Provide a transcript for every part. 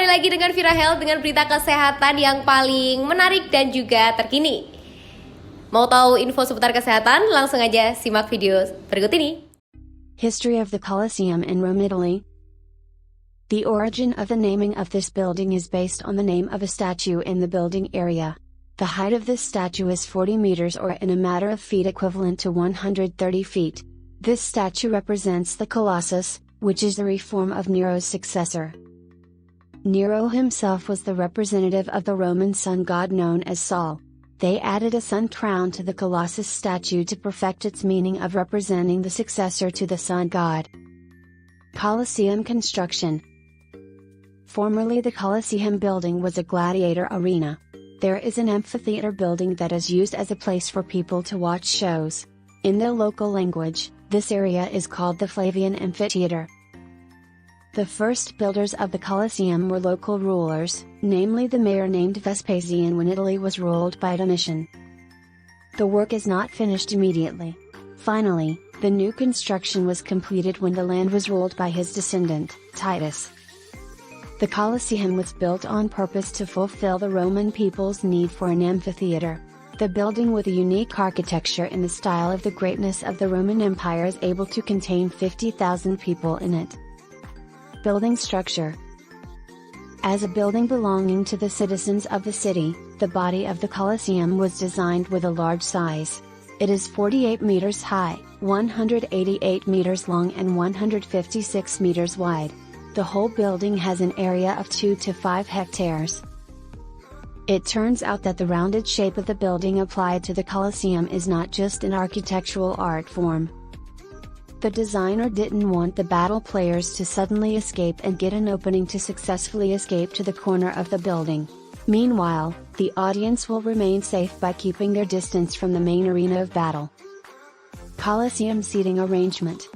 lagi dengan Vira Health dengan berita kesehatan yang paling menarik dan juga terkini. Mau tahu info seputar kesehatan? Langsung aja simak video berikut ini. History of the Colosseum in Rome, Italy. The origin of the naming of this building is based on the name of a statue in the building area. The height of this statue is 40 meters, or in a matter of feet equivalent to 130 feet. This statue represents the Colossus, which is the reform of Nero's successor. Nero himself was the representative of the Roman sun god known as Sol. They added a sun crown to the Colossus statue to perfect its meaning of representing the successor to the sun god. Coliseum Construction. Formerly the Coliseum building was a gladiator arena. There is an amphitheater building that is used as a place for people to watch shows. In the local language, this area is called the Flavian Amphitheater. The first builders of the Colosseum were local rulers, namely the mayor named Vespasian when Italy was ruled by Domitian. The work is not finished immediately. Finally, the new construction was completed when the land was ruled by his descendant, Titus. The Colosseum was built on purpose to fulfill the Roman people's need for an amphitheater. The building with a unique architecture in the style of the greatness of the Roman Empire is able to contain 50,000 people in it. Building structure. As a building belonging to the citizens of the city, the body of the Colosseum was designed with a large size. It is 48 meters high, 188 meters long and 156 meters wide. The whole building has an area of 2 to 5 hectares. It turns out that the rounded shape of the building applied to the Colosseum is not just an architectural art form. The designer didn't want the battle players to suddenly escape and get an opening to successfully escape to the corner of the building. Meanwhile, the audience will remain safe by keeping their distance from the main arena of battle. Colosseum seating arrangement.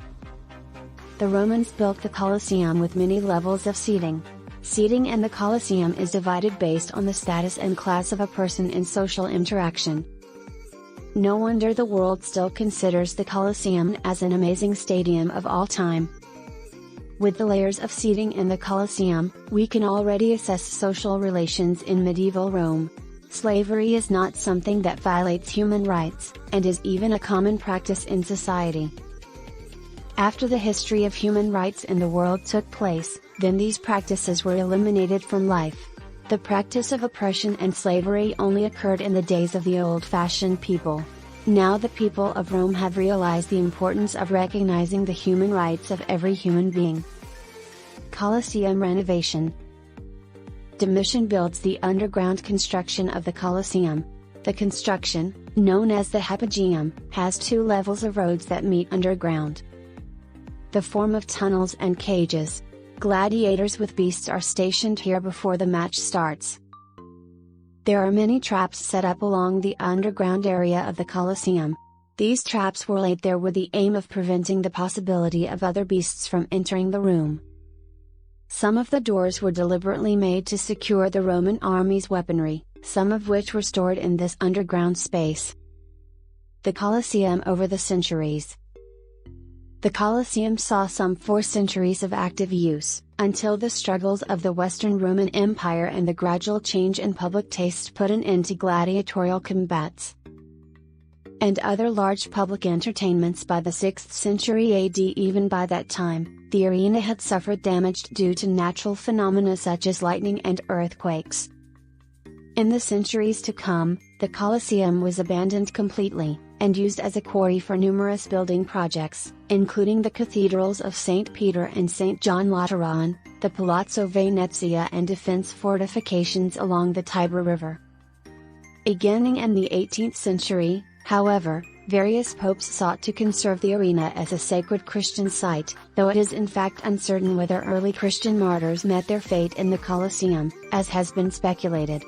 The Romans built the Colosseum with many levels of seating. Seating in the Colosseum is divided based on the status and class of a person in social interaction. No wonder the world still considers the Colosseum as an amazing stadium of all time. With the layers of seating in the Colosseum, we can already assess social relations in medieval Rome. Slavery is not something that violates human rights, and is even a common practice in society. After the history of human rights in the world took place, then these practices were eliminated from life. The practice of oppression and slavery only occurred in the days of the old-fashioned people. Now the people of Rome have realized the importance of recognizing the human rights of every human being. Colosseum renovation. Domitian builds the underground construction of the Colosseum. The construction, known as the Hypogeum, has 2 levels of roads that meet underground. The form of tunnels and cages. Gladiators with beasts are stationed here before the match starts. There are many traps set up along the underground area of the Colosseum. These traps were laid there with the aim of preventing the possibility of other beasts from entering the room. Some of the doors were deliberately made to secure the Roman army's weaponry, some of which were stored in this underground space. The Colosseum over the centuries. The Colosseum saw some 4 centuries of active use, until the struggles of the Western Roman Empire and the gradual change in public taste put an end to gladiatorial combats and other large public entertainments by the 6th century AD. Even by that time, the arena had suffered damage due to natural phenomena such as lightning and earthquakes. In the centuries to come, the Colosseum was abandoned completely, and used as a quarry for numerous building projects, including the cathedrals of St. Peter and St. John Lateran, the Palazzo Venezia and defense fortifications along the Tiber River. Beginning in the 18th century, however, various popes sought to conserve the arena as a sacred Christian site, though it is in fact uncertain whether early Christian martyrs met their fate in the Colosseum, as has been speculated.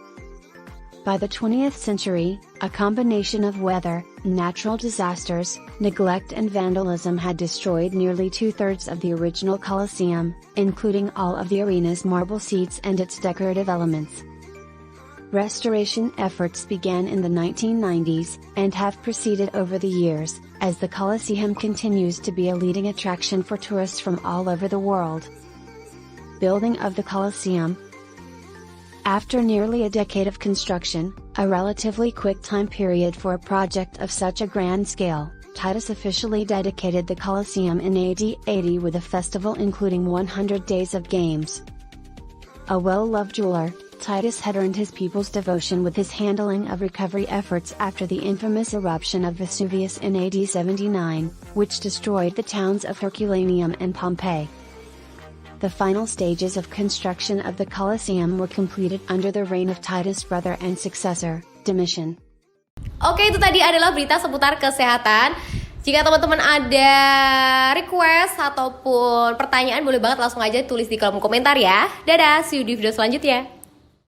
By the 20th century, a combination of weather, natural disasters, neglect and vandalism had destroyed nearly 2/3 of the original Colosseum, including all of the arena's marble seats and its decorative elements. Restoration efforts began in the 1990s, and have proceeded over the years, as the Colosseum continues to be a leading attraction for tourists from all over the world. Building of the Colosseum. After nearly a decade of construction, a relatively quick time period for a project of such a grand scale, Titus officially dedicated the Colosseum in AD 80 with a festival including 100 days of games. A well-loved ruler, Titus had earned his people's devotion with his handling of recovery efforts after the infamous eruption of Vesuvius in AD 79, which destroyed the towns of Herculaneum and Pompeii. The final stages of construction of the Colosseum were completed under the reign of Titus' brother and successor, Domitian. Oke, itu tadi adalah berita seputar kesehatan. Jika teman-teman ada request ataupun pertanyaan, boleh banget langsung aja tulis di kolom komentar ya. Dadah, see you di video selanjutnya.